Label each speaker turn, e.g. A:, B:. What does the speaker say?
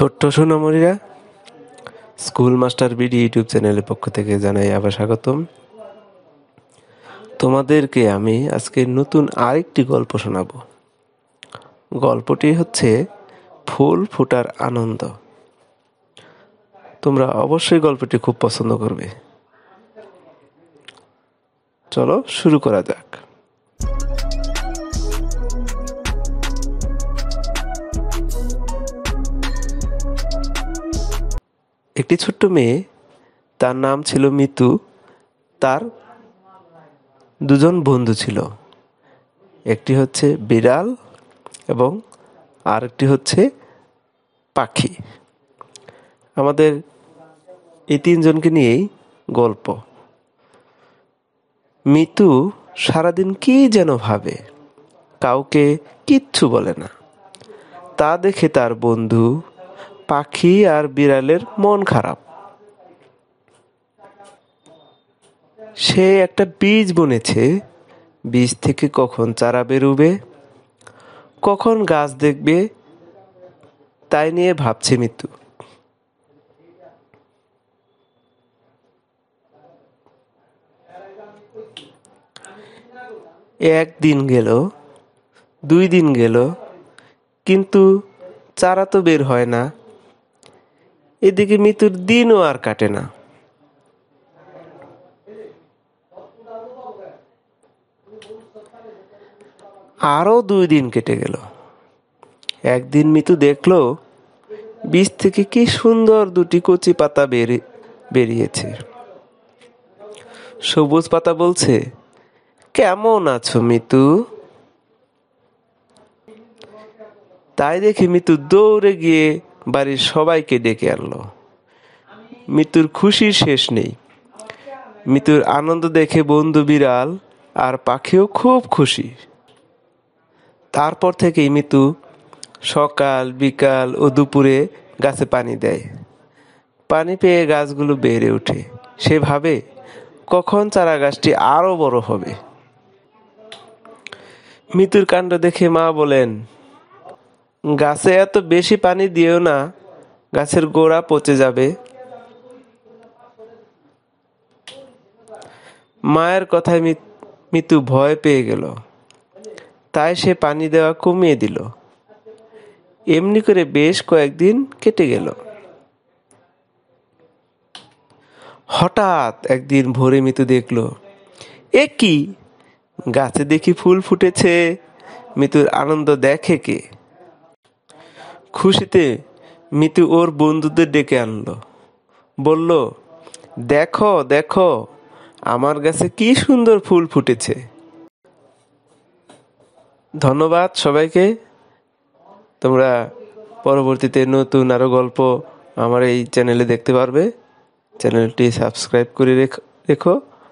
A: ছোট্ট সোনামণিরা, school master BD YouTube চ্যানেলের পক্ষ থেকে জানাই আবার স্বাগতম। তোমাদেরকে আমি আজকে নতুন আরেকটি গল্প শোনাবো। গল্পটি হচ্ছে ফুল ফোটার আনন্দ। তোমরা অবশ্যই গল্পটি খুব পছন্দ করবে। চলো শুরু করা যাক। একটি ছোট্ট মেয়ে, তার নাম ছিল মিতু। তার দুজন বন্ধু ছিল, একটি হচ্ছে বিড়াল এবং আরেকটি হচ্ছে পাখি। আমাদের এই তিনজনকে নিয়েই গল্প। মিতু সারাদিন কি যেন ভাবে, কাউকে কিচ্ছু বলে না। তা দেখে তার বন্ধু পাখি আর বিড়ালের মন খারাপ। সে একটা বীজ বুনেছে। বীজ থেকে কখন চারা বেরোবে, কখন গাছ দেখবে, তাই নিয়ে ভাবছে মিতু। একদিন গেল, 2 দিন গেল, কিন্তু চারা তো বের হয় না। এদিকে মিতুর দিনও আর কাটে না। আরো 2 দিন কেটে গেল। একদিন মিতু দেখলো বীজ থেকে কি সুন্দর 2টি কচি পাতা বেরিয়েছে। সবুজ পাতা বলছে, কেমন আছো মিতু? তাই দেখে মিতু দৌড়ে গিয়ে বাড়ির সবাইকে ডেকে আনলো। মিতুর খুশির শেষ নেই। মিতুর আনন্দ দেখে বন্ধু বিড়াল আর পাখিও খুব খুশি। তারপর থেকেই মিতু সকাল, বিকাল ও দুপুরে গাছে পানি দেয়। পানি পেয়ে গাছগুলো বেড়ে ওঠে। সে ভাবে কখন চারা গাছটি আরো বড় হবে। মিতুর কাণ্ড দেখে মা বলেন, গাছে এত বেশি পানি দিও না, গাছের গোড়া পচে যাবে। মায়ের কথায় মিতু ভয় পেয়ে গেল। তাই সে পানি দেওয়া কমিয়ে দিল। এমনি করে বেশ কয়েকদিন কেটে গেল। হঠাৎ একদিন ভোরে মিতু দেখলো, এ কি, গাছে দেখি ফুল ফুটেছে। মিতুর আনন্দ দেখে কে। খুশিতে মিতু ওর বন্ধুদের ডেকে আনলো। বলল, দেখো দেখো, আমার গাছে কি সুন্দর ফুল ফুটেছে। ধন্যবাদ সবাইকে। তোমরা পরবর্তীতে নতুন আরো গল্প আমার এই চ্যানেলে দেখতে পারবে। চ্যানেলটি সাবস্ক্রাইব করে রেখো।